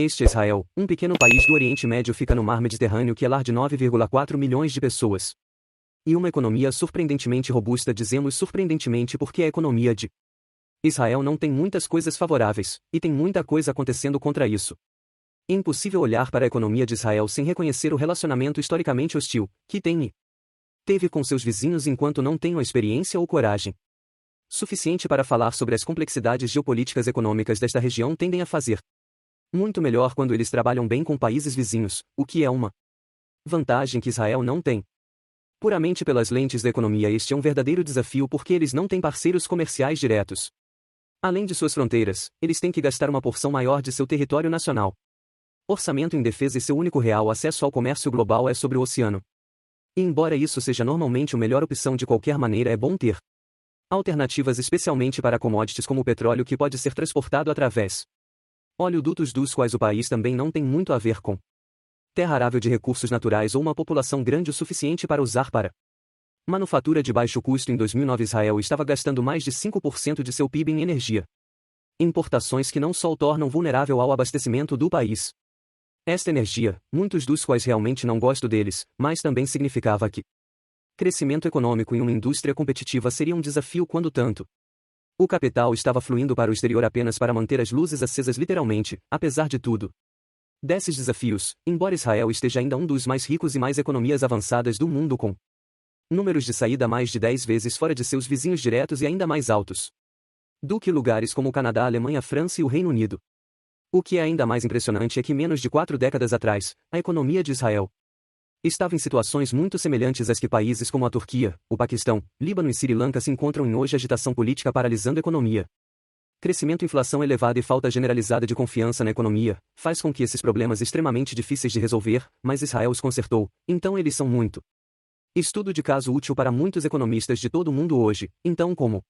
Este é Israel, um pequeno país do Oriente Médio, fica no mar Mediterrâneo, que é lar de 9,4 milhões de pessoas. E uma economia surpreendentemente robusta. Dizemos surpreendentemente porque a economia de Israel não tem muitas coisas favoráveis, e tem muita coisa acontecendo contra isso. É impossível olhar para a economia de Israel sem reconhecer o relacionamento historicamente hostil que tem e teve com seus vizinhos, enquanto não tenham a experiência ou coragem suficiente para falar sobre as complexidades geopolíticas econômicas desta região. Tendem a fazer muito melhor quando eles trabalham bem com países vizinhos, o que é uma vantagem que Israel não tem. Puramente pelas lentes da economia, este é um verdadeiro desafio porque eles não têm parceiros comerciais diretos. Além de suas fronteiras, eles têm que gastar uma porção maior de seu território nacional. Orçamento em defesa e seu único real acesso ao comércio global é sobre o oceano. E embora isso seja normalmente a melhor opção, de qualquer maneira é bom ter alternativas, especialmente para commodities como o petróleo, que pode ser transportado através oleodutos, dos quais o país também não tem muito a ver com terra arável de recursos naturais ou uma população grande o suficiente para usar para manufatura de baixo custo. Em 2009, Israel estava gastando mais de 5% de seu PIB em energia. Importações que não só o tornam vulnerável ao abastecimento do país. Esta energia, muitos dos quais realmente não gosto deles, mas também significava que crescimento econômico em uma indústria competitiva seria um desafio quando tanto o capital estava fluindo para o exterior apenas para manter as luzes acesas, literalmente. Apesar de tudo desses desafios, embora Israel esteja ainda um dos mais ricos e mais economias avançadas do mundo, com números de saída mais de 10 vezes fora de seus vizinhos diretos e ainda mais altos do que lugares como o Canadá, a Alemanha, a França e o Reino Unido. O que é ainda mais impressionante é que menos de 4 décadas atrás, a economia de Israel estava em situações muito semelhantes às que países como a Turquia, o Paquistão, Líbano e Sri Lanka se encontram em hoje. Agitação política paralisando a economia, crescimento, inflação elevada e falta generalizada de confiança na economia faz com que esses problemas extremamente difíceis de resolver, mas Israel os consertou, então eles são muito estudo de caso útil para muitos economistas de todo o mundo hoje. Então, como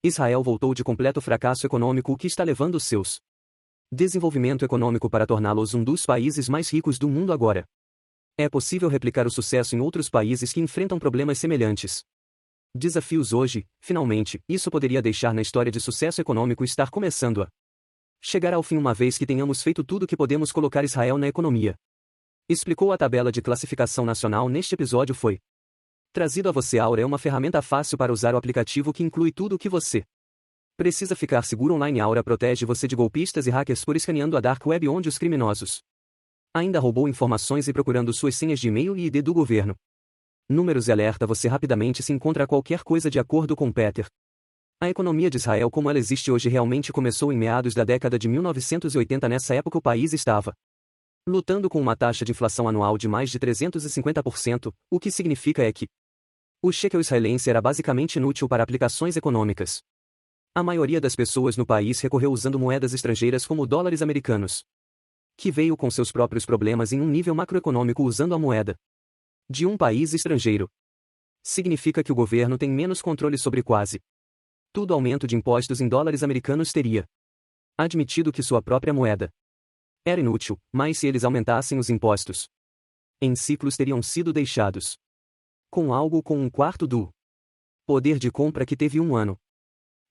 Israel voltou de completo fracasso econômico, o que está levando seus desenvolvimento econômico para torná-los um dos países mais ricos do mundo agora? É possível replicar o sucesso em outros países que enfrentam problemas semelhantes. Desafios hoje, finalmente, isso poderia deixar na história de sucesso econômico estar começando a chegar ao fim uma vez que tenhamos feito tudo o que podemos colocar Israel na economia. Explicou. A tabela de classificação nacional neste episódio foi trazido a você. Aura é uma ferramenta fácil para usar o aplicativo que inclui tudo o que você precisa ficar seguro online. Aura protege você de golpistas e hackers por escaneando a dark web, onde os criminosos ainda roubou informações e procurando suas senhas de e-mail e ID do governo. Números e alerta você rapidamente se encontra qualquer coisa. De acordo com Peter, a economia de Israel como ela existe hoje realmente começou em meados da década de 1980. Nessa época o país estava lutando com uma taxa de inflação anual de mais de 350%, o que significa é que o shekel israelense era basicamente inútil para aplicações econômicas. A maioria das pessoas no país recorreu usando moedas estrangeiras como dólares americanos, que veio com seus próprios problemas em um nível macroeconômico. Usando a moeda de um país estrangeiro significa que o governo tem menos controle sobre quase tudo. Aumento de impostos em dólares americanos teria admitido que sua própria moeda era inútil, mas se eles aumentassem os impostos em ciclos, teriam sido deixados com algo com um quarto do poder de compra que teve um ano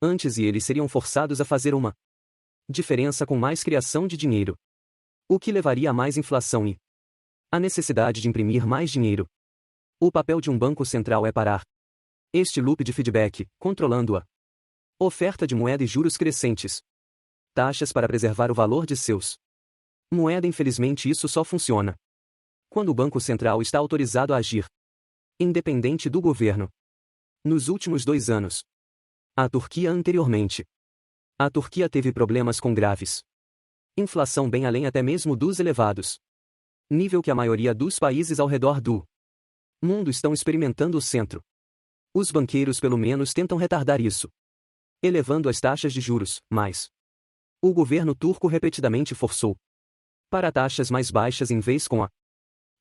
antes, e eles seriam forçados a fazer uma diferença com mais criação de dinheiro, o que levaria a mais inflação e a necessidade de imprimir mais dinheiro. O papel de um banco central é parar este loop de feedback, controlando a oferta de moeda e juros crescentes, taxas para preservar o valor de seus moeda. Infelizmente, isso só funciona quando o Banco Central está autorizado a agir independente do governo. Nos últimos 2 anos, a Turquia teve problemas com graves inflação, bem além até mesmo dos elevados nível que a maioria dos países ao redor do mundo estão experimentando. O centro, os banqueiros pelo menos tentam retardar isso, elevando as taxas de juros, mas o governo turco repetidamente forçou para taxas mais baixas, em vez com a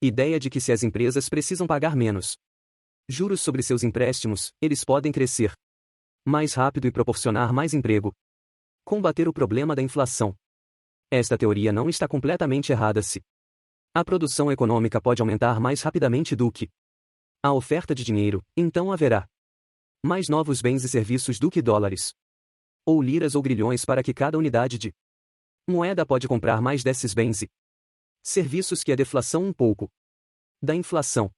ideia de que se as empresas precisam pagar menos juros sobre seus empréstimos, eles podem crescer mais rápido e proporcionar mais emprego. Combater o problema da inflação. Esta teoria não está completamente errada se a produção econômica pode aumentar mais rapidamente do que a oferta de dinheiro, então haverá mais novos bens e serviços do que dólares, ou liras ou grilhões, para que cada unidade de Moeda pode comprar mais desses bens e serviços que a deflação um pouco da inflação.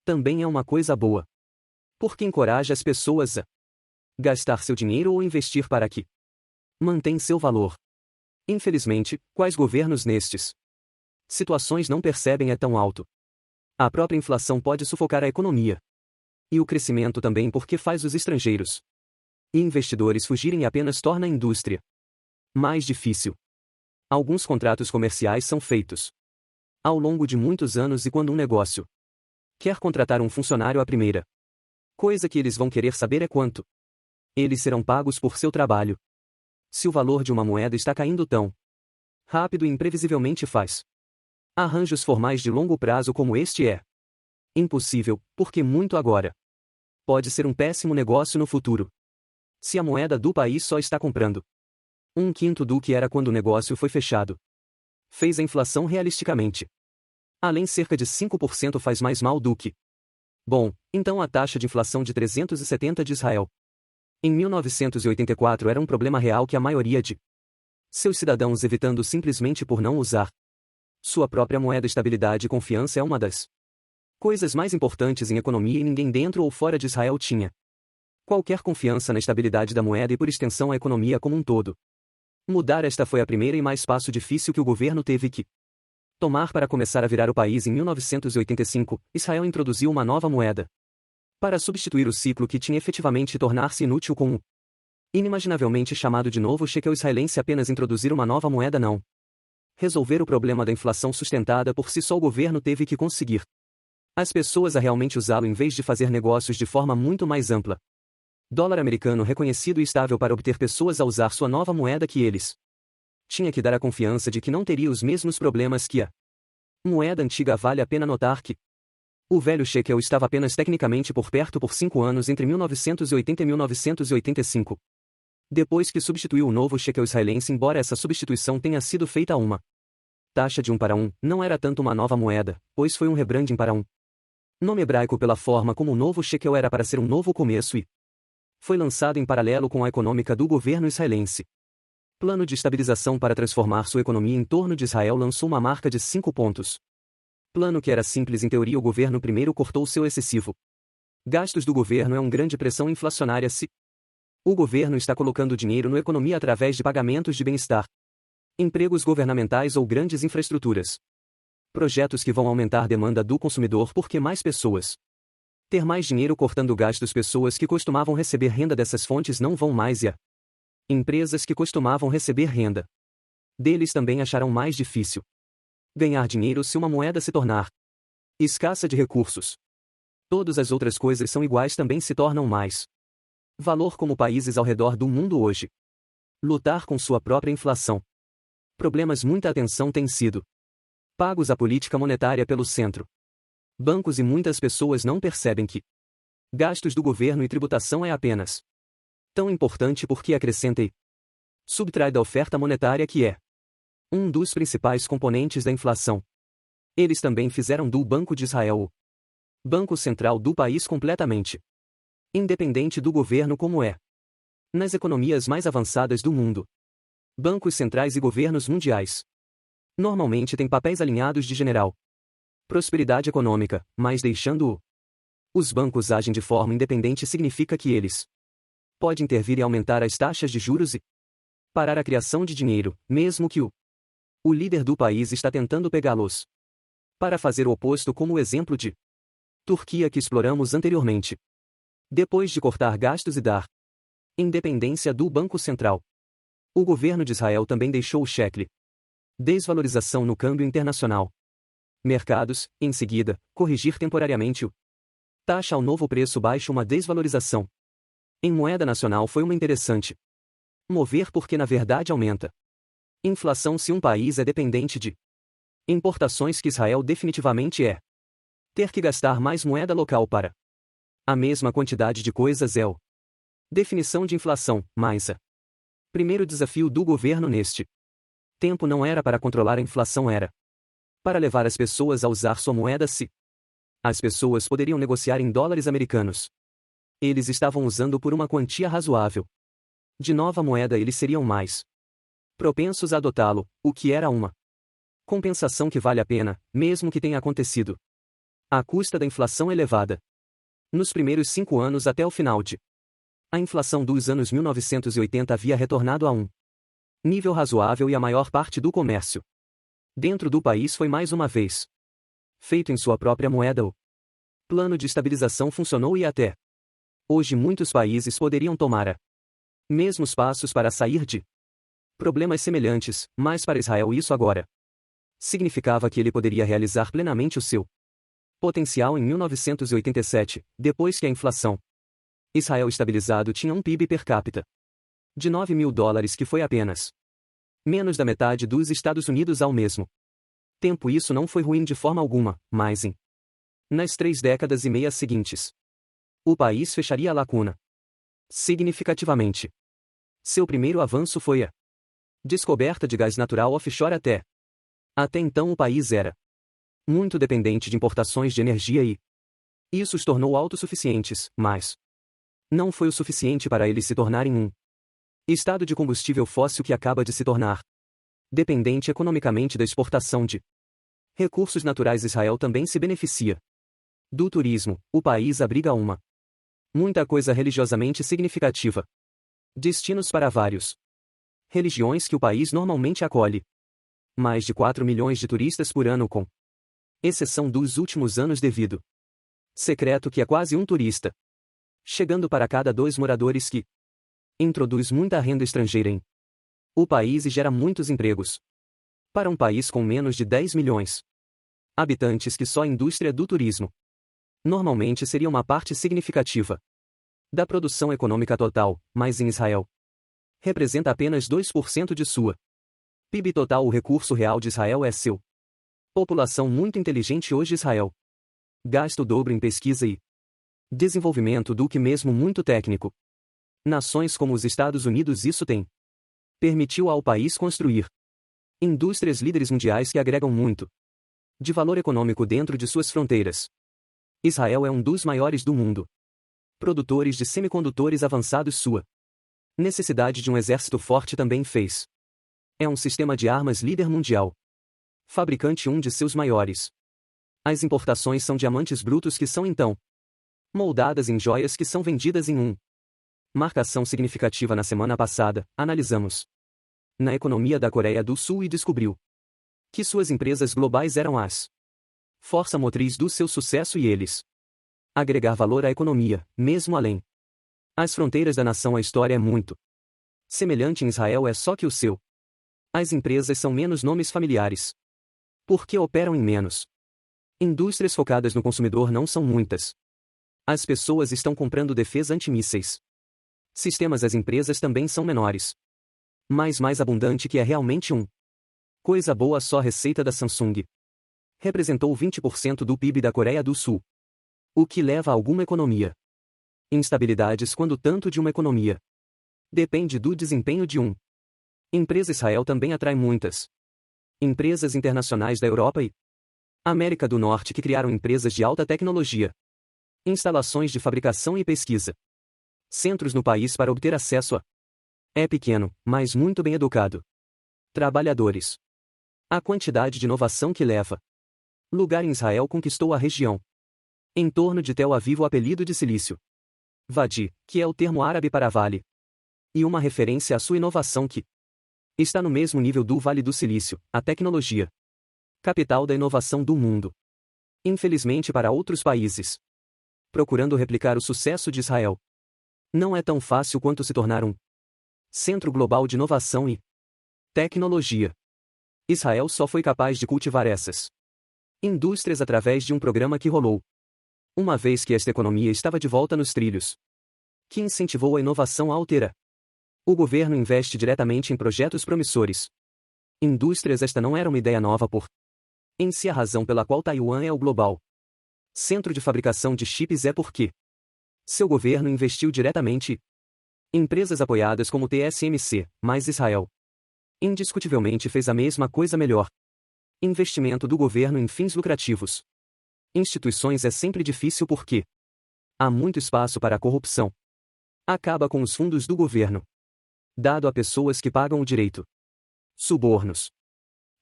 Também é uma coisa boa, porque encoraja as pessoas a gastar seu dinheiro ou investir para que mantém seu valor. Infelizmente, quais governos nestes situações não percebem é tão alto? A própria inflação pode sufocar a economia. E o crescimento também porque faz os estrangeiros e investidores fugirem e apenas torna a indústria mais difícil. Alguns contratos comerciais são feitos ao longo de muitos anos e quando um negócio quer contratar um funcionário a primeira coisa que eles vão querer saber é quanto eles serão pagos por seu trabalho. Se o valor de uma moeda está caindo tão rápido e imprevisivelmente faz arranjos formais de longo prazo como este é impossível, porque muito agora pode ser um péssimo negócio no futuro. Se a moeda do país só está comprando 1/5 do que era quando o negócio foi fechado, fez a inflação realisticamente. Além, cerca de 5% faz mais mal do que bom. Então a taxa de inflação de 370 de Israel em 1984 era um problema real que a maioria de seus cidadãos evitando simplesmente por não usar sua própria moeda. Estabilidade e confiança é uma das coisas mais importantes em economia e ninguém dentro ou fora de Israel tinha qualquer confiança na estabilidade da moeda e por extensão a economia como um todo. Mudar esta foi a primeira e mais passo difícil que o governo teve que tomar para começar a virar o país. Em 1985, Israel introduziu uma nova moeda para substituir o ciclo que tinha efetivamente tornar-se inútil com o inimaginavelmente chamado de novo shekel israelense. Apenas introduzir uma nova moeda não resolver o problema da inflação sustentada por si só. O governo teve que conseguir as pessoas a realmente usá-lo em vez de fazer negócios de forma muito mais ampla. Dólar americano reconhecido e estável para obter pessoas a usar sua nova moeda que eles tinha que dar a confiança de que não teria os mesmos problemas que a moeda antiga. Vale a pena notar que o velho shekel estava apenas tecnicamente por perto por 5 anos entre 1980 e 1985. Depois que substituiu o novo shekel israelense, embora essa substituição tenha sido feita a uma taxa de 1 para 1, não era tanto uma nova moeda, pois foi um rebranding para um nome hebraico pela forma como o novo shekel era para ser um novo começo e foi lançado em paralelo com a econômica do governo israelense. Plano de estabilização para transformar sua economia em torno de Israel lançou uma marca de 5 pontos. Plano que era simples em teoria. O governo primeiro cortou seu excessivo gastos do governo. É uma grande pressão inflacionária se o governo está colocando dinheiro na economia através de pagamentos de bem-estar, empregos governamentais ou grandes infraestruturas. Projetos que vão aumentar a demanda do consumidor porque mais pessoas ter mais dinheiro cortando gastos. Pessoas que costumavam receber renda dessas fontes não vão mais e a empresas que costumavam receber renda deles também acharão mais difícil ganhar dinheiro se uma moeda se tornar escassa de recursos. Todas as outras coisas são iguais, também se tornam mais valor, como países ao redor do mundo hoje lutar com sua própria inflação. Problemas. Muita atenção tem sido pagos à política monetária pelo centro bancos e muitas pessoas não percebem que gastos do governo e tributação é apenas tão importante porque acrescenta e subtrai da oferta monetária, que é um dos principais componentes da inflação. Eles também fizeram do Banco de Israel o banco central do país completamente independente do governo, como é nas economias mais avançadas do mundo. Bancos centrais e governos mundiais normalmente têm papéis alinhados de general prosperidade econômica, mas deixando os bancos agem de forma independente significa que eles podem intervir e aumentar as taxas de juros e parar a criação de dinheiro, mesmo que o líder do país está tentando pegá-los para fazer o oposto, como o exemplo de Turquia que exploramos anteriormente. Depois de cortar gastos e dar independência do Banco Central, o governo de Israel também deixou o shekel desvalorização no câmbio internacional. Mercados, em seguida, corrigir temporariamente o taxa ao novo preço baixo. Uma desvalorização em moeda nacional foi uma interessante mover porque na verdade aumenta inflação se um país é dependente de importações, que Israel definitivamente é. Ter que gastar mais moeda local para a mesma quantidade de coisas é o definição de inflação, mas o primeiro desafio do governo neste tempo não era para controlar a inflação, era para levar as pessoas a usar sua moeda. Se as pessoas poderiam negociar em dólares americanos, eles estavam usando por uma quantia razoável de nova moeda, eles seriam mais propensos a adotá-lo, o que era uma compensação que vale a pena, mesmo que tenha acontecido à custa da inflação elevada. Nos primeiros 5 anos até o final de a inflação dos anos 1980 havia retornado a um nível razoável e a maior parte do comércio dentro do país foi mais uma vez feito em sua própria moeda. O plano de estabilização funcionou e até hoje muitos países poderiam tomar a mesmos passos para sair de problemas semelhantes, mas para Israel isso agora significava que ele poderia realizar plenamente o seu potencial em 1987, depois que a inflação Israel estabilizado tinha um PIB per capita de $9.000 que foi apenas menos da metade dos Estados Unidos ao mesmo tempo. Isso não foi ruim de forma alguma, mas nas 3 décadas e meia seguintes, o país fecharia a lacuna significativamente. Seu primeiro avanço foi a descoberta de gás natural offshore. Até então o país era muito dependente de importações de energia e isso os tornou autossuficientes, mas não foi o suficiente para eles se tornarem um estado de combustível fóssil que acaba de se tornar dependente economicamente da exportação de recursos naturais. Israel também se beneficia do turismo. O país abriga muita coisa religiosamente significativa. Destinos para vários religiões que o país normalmente acolhe. Mais de 4 milhões de turistas por ano, com exceção dos últimos anos devido secreto que é quase um turista chegando para cada 2 moradores, que introduz muita renda estrangeira em o país e gera muitos empregos. Para um país com menos de 10 milhões habitantes, que só a indústria do turismo normalmente seria uma parte significativa da produção econômica total, mas em Israel representa apenas 2% de sua PIB total. O recurso real de Israel é seu população muito inteligente. Hoje Israel gasta o dobro em pesquisa e desenvolvimento do que mesmo muito técnico. Nações como os Estados Unidos isso tem permitiu ao país construir indústrias líderes mundiais que agregam muito de valor econômico dentro de suas fronteiras. Israel é um dos maiores do mundo produtores de semicondutores avançados. Sua necessidade de um exército forte também fez é um sistema de armas líder mundial, fabricante de seus maiores. As importações são diamantes brutos que são então moldadas em joias que são vendidas em marcação significativa. Na semana passada, analisamos na economia da Coreia do Sul e descobriu que suas empresas globais eram as força motriz do seu sucesso e eles agregar valor à economia, mesmo além as fronteiras da nação. A história é muito semelhante em Israel, é só que as empresas são menos nomes familiares, porque operam em menos indústrias focadas no consumidor. Não são muitas as pessoas estão comprando defesa antimísseis sistemas. As empresas também são menores, mas mais abundante, que é realmente coisa boa. Só a receita da Samsung representou 20% do PIB da Coreia do Sul, o que leva a alguma economia instabilidades quando tanto de uma economia depende do desempenho de empresa. Israel também atrai muitas empresas internacionais da Europa e América do Norte que criaram empresas de alta tecnologia, instalações de fabricação e pesquisa, centros no país para obter acesso a é pequeno, mas muito bem educado trabalhadores. A quantidade de inovação que leva lugar em Israel conquistou a região em torno de Tel Aviv o apelido de Silício Vadi, que é o termo árabe para vale, e uma referência à sua inovação que está no mesmo nível do Vale do Silício, a tecnologia capital da inovação do mundo. Infelizmente, para outros países procurando replicar o sucesso de Israel, não é tão fácil quanto se tornar um centro global de inovação e tecnologia. Israel só foi capaz de cultivar essas indústrias através de um programa que rolou uma vez que esta economia estava de volta nos trilhos, que incentivou a inovação altera. O governo investe diretamente em projetos promissores. Indústrias. Esta não era uma ideia nova por em si. A razão pela qual Taiwan é o global centro de fabricação de chips é porque seu governo investiu diretamente em empresas apoiadas como TSMC, mas Israel indiscutivelmente fez a mesma coisa melhor. Investimento do governo em fins lucrativos. Instituições é sempre difícil porque há muito espaço para a corrupção. Acaba com os fundos do governo dado a pessoas que pagam o direito Subornos.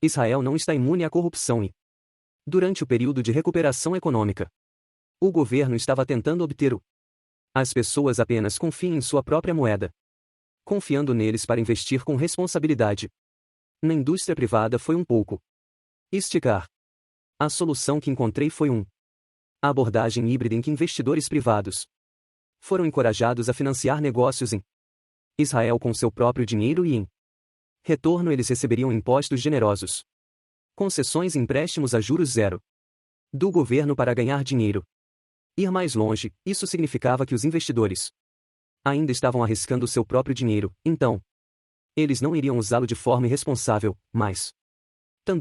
Israel não está imune à corrupção e, durante o período de recuperação econômica, o governo estava tentando obter o. As pessoas apenas confiam em sua própria moeda, confiando neles para investir com responsabilidade. Na indústria privada foi um pouco esticar. A solução que encontrei foi a abordagem híbrida em que investidores privados foram encorajados a financiar negócios em Israel com seu próprio dinheiro e em retorno eles receberiam impostos generosos, concessões e empréstimos a juros zero do governo para ganhar dinheiro. Ir mais longe, isso significava que os investidores ainda estavam arriscando seu próprio dinheiro, então eles não iriam usá-lo de forma irresponsável, mas também